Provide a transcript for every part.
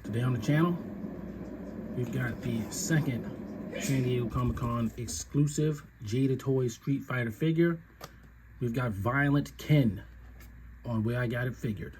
Today on the channel, we've got the second San Diego Comic-Con exclusive Jada Toys Street Fighter figure. We've got Violent Ken on Where I Got It Figured.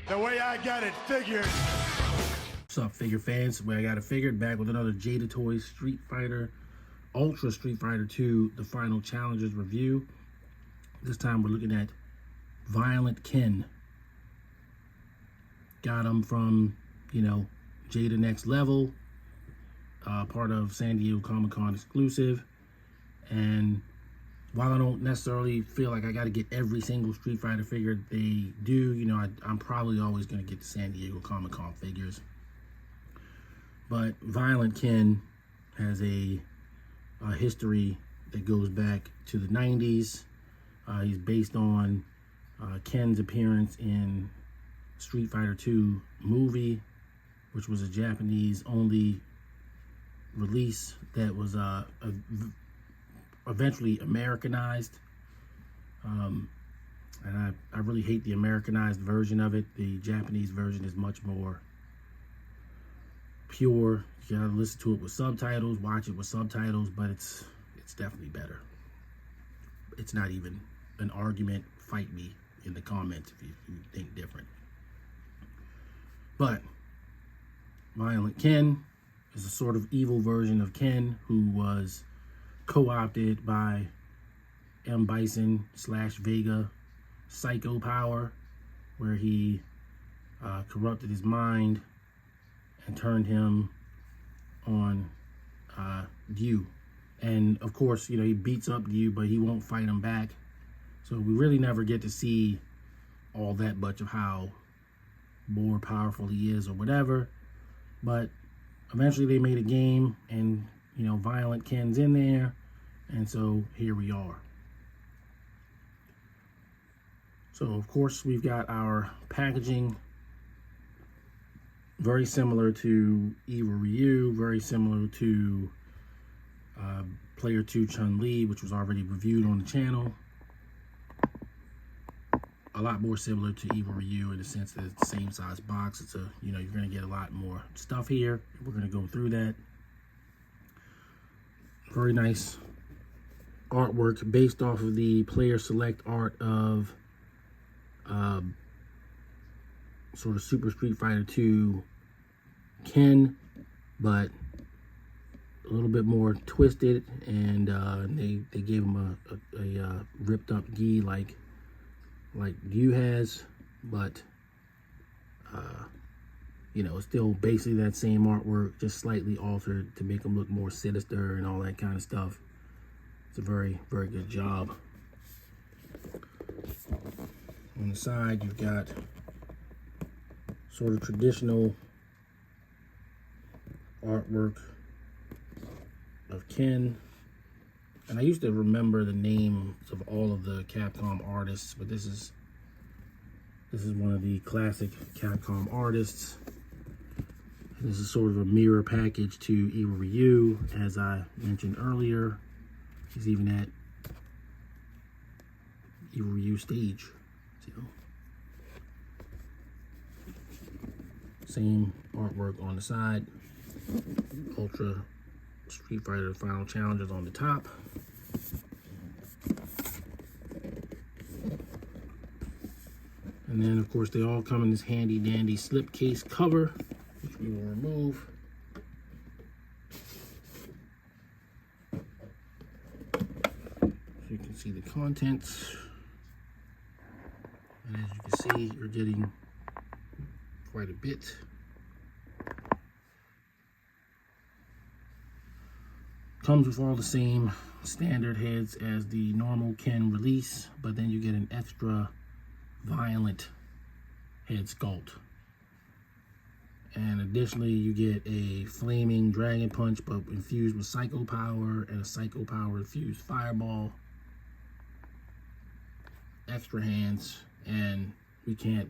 The way I got it figured. What's up, figure fans? Where I Got It Figured, back with another Jada Toys Street Fighter, Ultra Street Fighter 2, the Final Challengers review. This time we're looking at Violent Ken. Got him from, Jada Next Level, part of San Diego Comic-Con exclusive. And while I don't necessarily feel like I got to get every single Street Fighter figure they do, I'm probably always going to get the San Diego Comic-Con figures. But Violent Ken has a history that goes back to the 90s. He's based on Ken's appearance in Street Fighter 2 movie, which was a Japanese-only release that was eventually Americanized. And I really hate the Americanized version of it. The Japanese version is much more pure. You gotta listen to it with subtitles, watch it with subtitles, but it's definitely better. It's not even an argument. Fight me in the comments if you think different. But Violent Ken is a sort of evil version of Ken who was co-opted by M. Bison / Vega psycho power, where he corrupted his mind and turned him on Yu. And of course, he beats up Yu, but he won't fight him back. So we really never get to see all that much of how more powerful he is or whatever. But eventually they made a game, and Violent Ken's in there, and so here we are. So of course we've got our packaging, very similar to Evil Ryu, very similar to Player 2 Chun-Li, which was already reviewed on the channel. A lot more similar to Evil Ryu in the sense that it's the same size box. It's you're going to get a lot more stuff here. We're going to go through that. Very nice artwork based off of the player select art of sort of Super Street Fighter 2 Ken, but a little bit more twisted, and they gave him a ripped up gi like Yu has, but it's still basically that same artwork, just slightly altered to make him look more sinister and all that kind of stuff. It's a very, very good job. On the side, you've got sort of traditional artwork of Ken. And I used to remember the names of all of the Capcom artists, but this is one of the classic Capcom artists. And this is sort of a mirror package to Evil Ryu, as I mentioned earlier. He's even at Evil Ryu stage. So, same artwork on the side. Ultra Street Fighter Final Challengers on the top. And then, of course, they all come in this handy dandy slipcase cover, which we will remove. So you can see the contents. And as you can see, you're getting quite a bit. Comes with all the same standard heads as the normal Ken release, but then you get an extra violent head sculpt. And additionally, you get a flaming dragon punch, but infused with psycho power, and a psycho power infused fireball. Extra hands, and we can't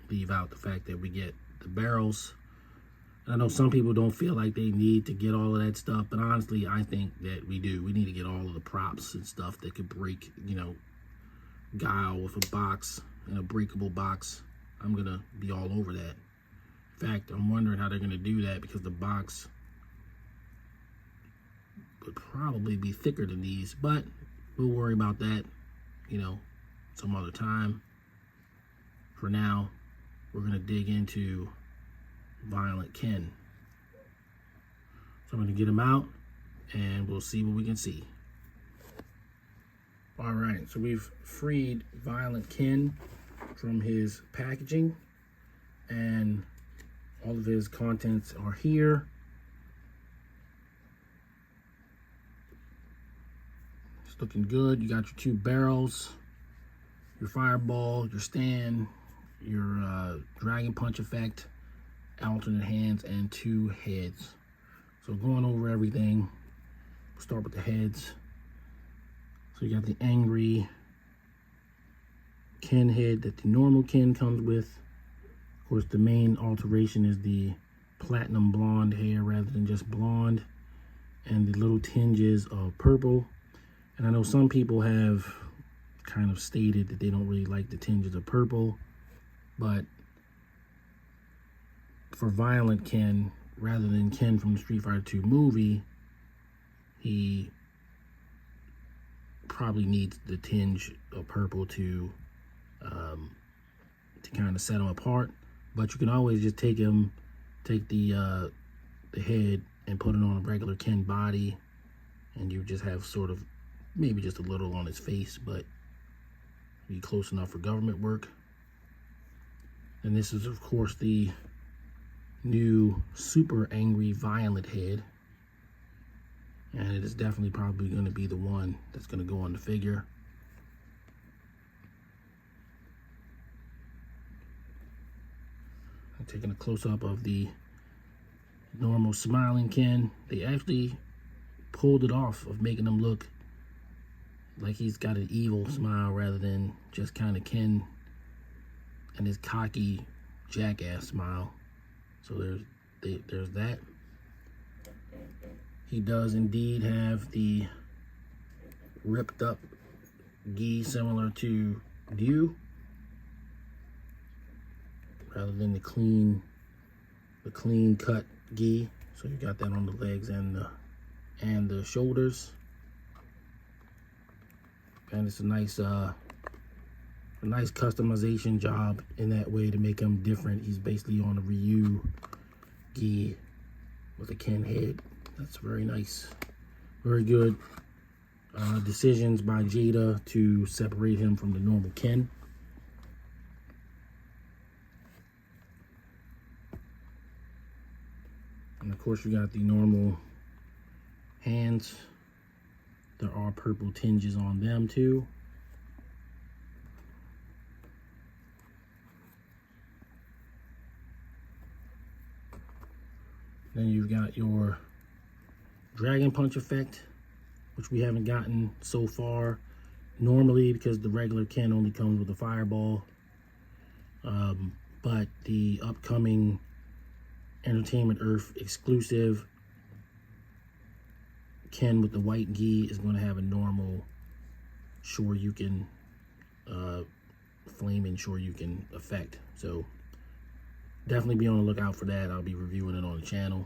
leave out the fact that we get the barrels. I know some people don't feel like they need to get all of that stuff, but honestly, I think that we do. We need to get all of the props and stuff that could break, Guile with a box, and a breakable box. I'm gonna be all over that. In fact, I'm wondering how they're gonna do that, because the box would probably be thicker than these, but we'll worry about that, you know, some other time. For now, we're gonna dig into Violent Ken. So I'm gonna get him out and we'll see what we can see. All right, so we've freed Violent Ken from his packaging, and all of his contents are here. It's looking good. You got your 2 barrels, your fireball, your stand, your dragon punch effect, alternate hands, and 2 heads. So going over everything, we'll start with the heads. So you got the angry Ken head that the normal Ken comes with. Of course, the main alteration is the platinum blonde hair rather than just blonde, and the little tinges of purple. And I know some people have kind of stated that they don't really like the tinges of purple, but for Violent Ken, rather than Ken from the Street Fighter 2 movie, he probably needs the tinge of purple to kind of set him apart. But you can always just take the head and put it on a regular Ken body, and you just have sort of maybe just a little on his face, but be close enough for government work. And this is, of course, the new super angry Violent head, and it is definitely probably going to be the one that's going to go on the figure. I'm taking a close-up of the normal smiling Ken. They actually pulled it off of making him look like he's got an evil smile rather than just kind of Ken and his cocky jackass smile. So there's that. He does indeed have the ripped up gi similar to Dew, rather than the clean cut gi. So you got that on the legs and the shoulders. And it's a nice customization job in that way to make him different. He's basically on a Ryu gi with a Ken head. That's very nice. Very good decisions by Jada to separate him from the normal Ken. And of course you got the normal hands. There are purple tinges on them too. Then you've got your dragon punch effect, which we haven't gotten so far normally because the regular Ken only comes with a fireball. But the upcoming Entertainment Earth exclusive Ken with the white gi is going to have a normal Shoryuken, flaming Shoryuken effect. So definitely be on the lookout for that. I'll be reviewing it on the channel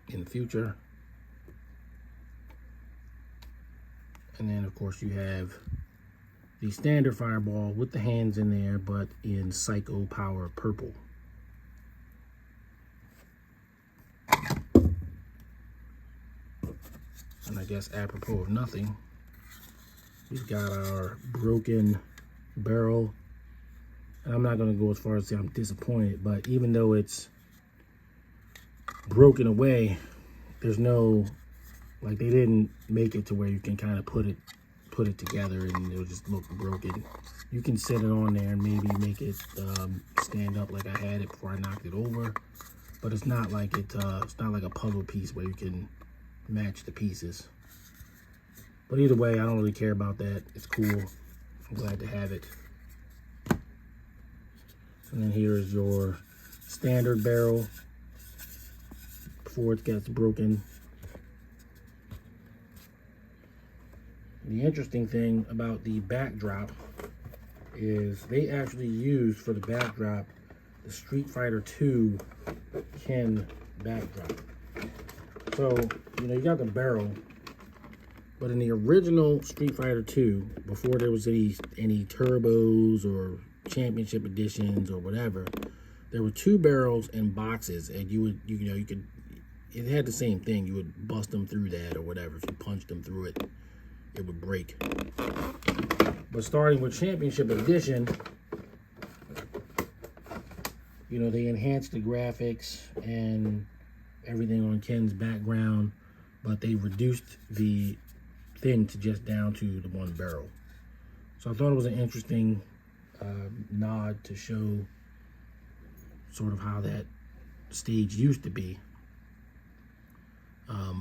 in the future. And then of course you have the standard fireball with the hands in there, but in Psycho Power purple. And I guess apropos of nothing, we've got our broken barrel. And I'm not going to go as far as say I'm disappointed, but even though it's broken away, there's no, like, they didn't make it to where you can kind of put it together and it'll just look broken. You can set it on there and maybe make it stand up like I had it before I knocked it over, but it's not like it's not like a puzzle piece where you can match the pieces. But either way, I don't really care about that. It's cool. I'm glad to have it. And then here is your standard barrel before it gets broken. The interesting thing about the backdrop is they actually used for the backdrop the Street Fighter 2 Ken backdrop. So, you know, you got the barrel, but in the original Street Fighter 2, before there was any turbos or championship editions or whatever, there were 2 barrels and boxes, and it had the same thing. You would bust them through that or whatever. If you punched them through it, it would break. But starting with Championship Edition, you know, they enhanced the graphics and everything on Ken's background, but they reduced the thing to just down to the 1 barrel. So I thought it was an interesting nod to show sort of how that stage used to be.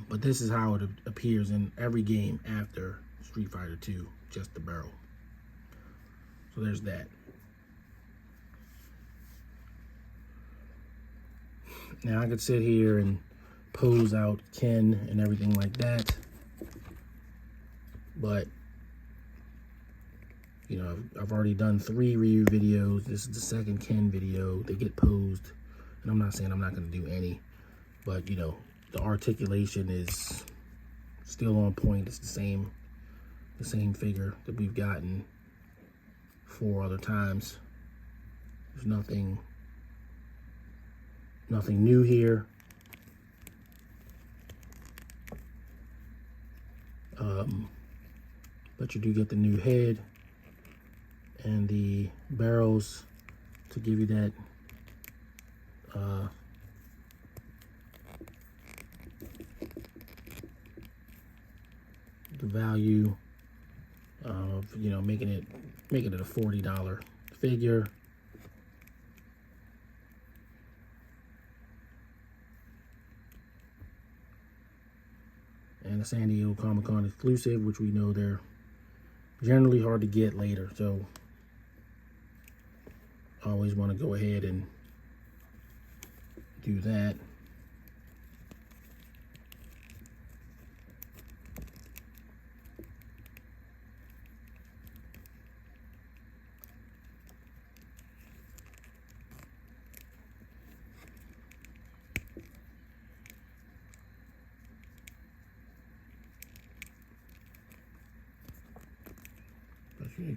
But this is how it appears in every game after Street Fighter 2, just the barrel. So there's that. Now I could sit here and pose out Ken and everything like that, but you know, I've already done 3 Ryu videos. This is the 2nd Ken video. They get posed, and I'm not saying I'm not going to do any, but you know, the articulation is still on point. It's the same figure that we've gotten 4 other times. There's nothing new here. But you do get the new head and the barrels to give you that the value of, you know, making it a $40 figure. And a San Diego Comic-Con exclusive, which we know they're generally hard to get later, so I always want to go ahead and do that.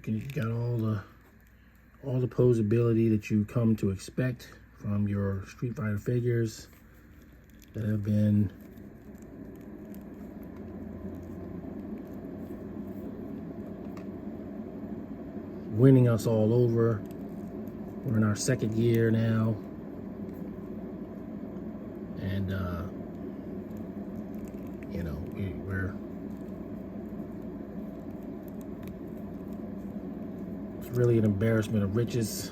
You got all the posability that you come to expect from your Street Fighter figures that have been winning us all over. We're in our 2nd year now, and you know, we're it's really an embarrassment of riches.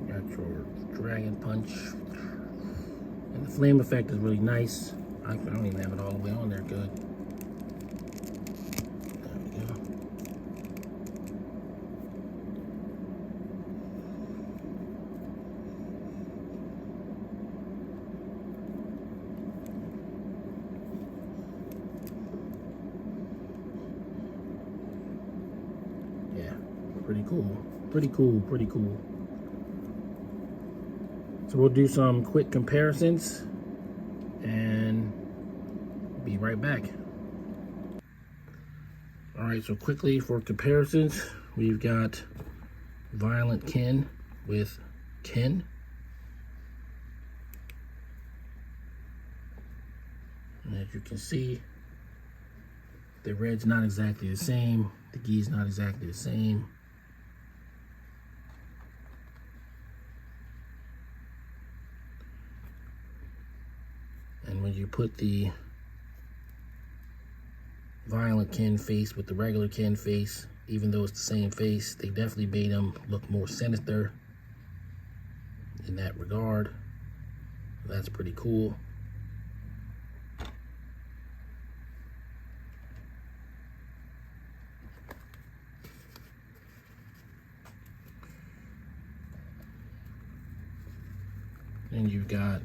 Got your dragon punch, and the flame effect is really nice. I don't even have it all the way on there good. Pretty cool. So we'll do some quick comparisons and be right back. All right, so quickly for comparisons, we've got Violent Ken with Ken. And as you can see, the red's not exactly the same, the gi's not exactly the same. And when you put the Violent Ken face with the regular Ken face, even though it's the same face, they definitely made him look more sinister in that regard. That's pretty cool. then you've got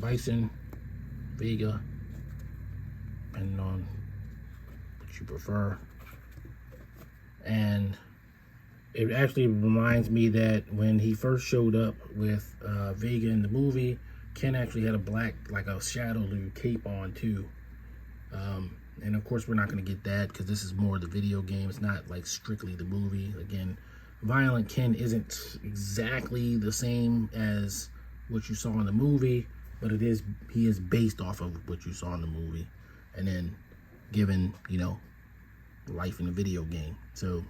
Bison, Vega, depending on what you prefer. And it actually reminds me that when he first showed up with Vega in the movie, Ken actually had a black, like a Shadowloo cape on too. And of course we're not going to get that because this is more the video game. It's not like strictly the movie. Again, Violent Ken isn't exactly the same as what you saw in the movie, but he is based off of what you saw in the movie, and then given, you know, life in a video game. So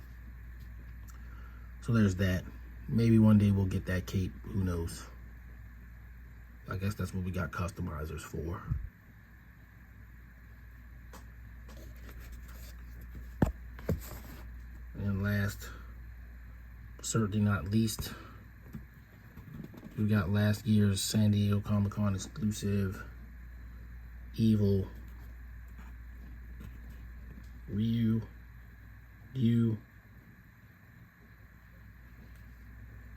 there's that. Maybe one day we'll get that cape. Who knows? I guess that's what we got customizers for. And last, certainly not least, we got last year's San Diego Comic-Con exclusive Evil Ryu.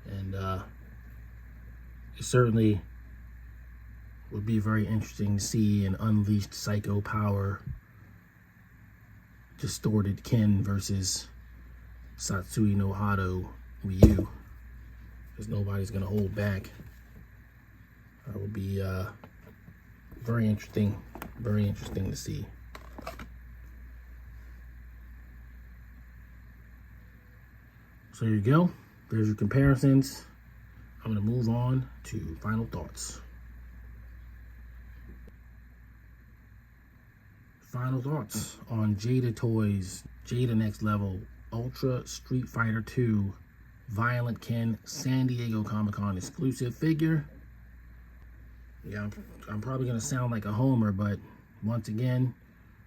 And it certainly would be very interesting to see an unleashed psycho power distorted Ken versus Satsui no Hado Ryu, because nobody's gonna hold back. That would be very interesting to see. So there you go. There's your comparisons. I'm gonna move on to final thoughts. Final thoughts on Jada Toys, Jada Next Level, Ultra Street Fighter 2, Violent Ken, San Diego Comic-Con exclusive figure. Yeah, I'm probably gonna sound like a homer, but once again,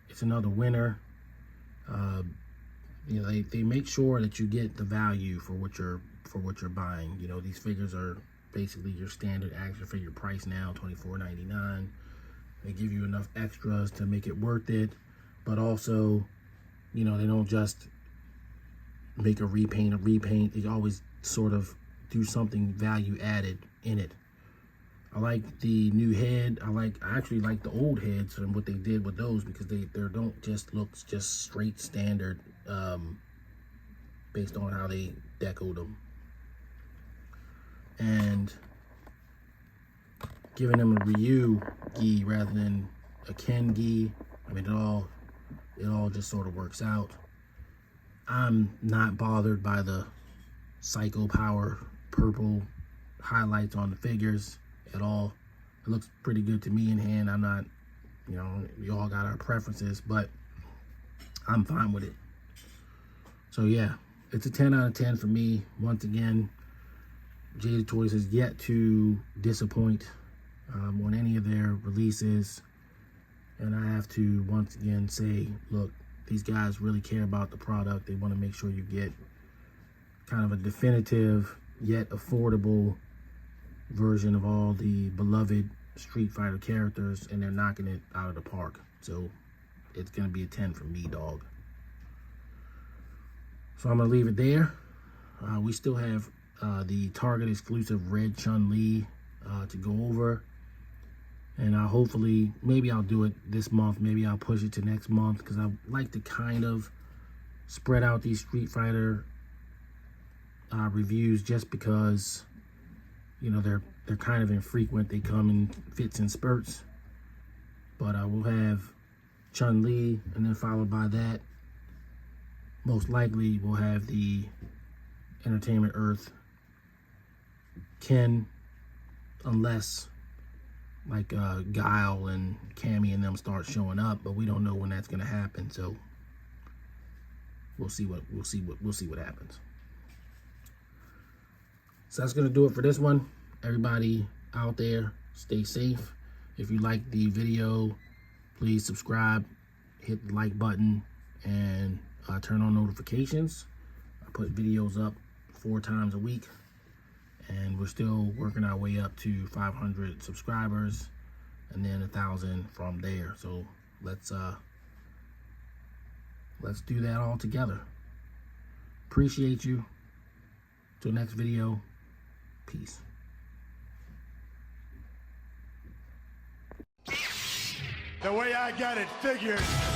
it's another winner. You know, they make sure that you get the value for what you're buying. You know, these figures are basically your standard action figure price now, $24.99. They give you enough extras to make it worth it, but also, you know, they don't just make a repaint. They always sort of do something value added in it. I like the new head. I actually like the old heads and what they did with those, because they don't just look just straight standard based on how they decoed them. And giving them a Ryu gi rather than a Ken gi, I mean, it all just sort of works out. I'm not bothered by the Psycho Power purple highlights on the figures at all. It looks pretty good to me in hand. I'm not, you know, we all got our preferences, but I'm fine with it. So yeah, it's a 10 out of 10 for me. Once again, Jada Toys has yet to disappoint on any of their releases. And I have to once again say, look, these guys really care about the product. They want to make sure you get kind of a definitive yet affordable version of all the beloved Street Fighter characters, and they're knocking it out of the park. So it's going to be a 10 for me, dog. So I'm going to leave it there. We still have the Target exclusive Red Chun-Li to go over. And hopefully, maybe I'll do it this month. Maybe I'll push it to next month, because I like to kind of spread out these Street Fighter reviews, just because, you know, they're kind of infrequent. They come in fits and spurts. But we'll have Chun-Li, and then followed by that, most likely we'll have the Entertainment Earth Ken, unless like Guile and Cammy and them start showing up, but we don't know when that's gonna happen. So we'll see what happens. So that's gonna do it for this one. Everybody out there, stay safe. If you like the video, please subscribe, hit the like button, and turn on notifications. I put videos up 4 times a week, and we're still working our way up to 500 subscribers, and then 1,000 from there. So let's do that all together. Appreciate you. Till next video, peace. The way I got it figured.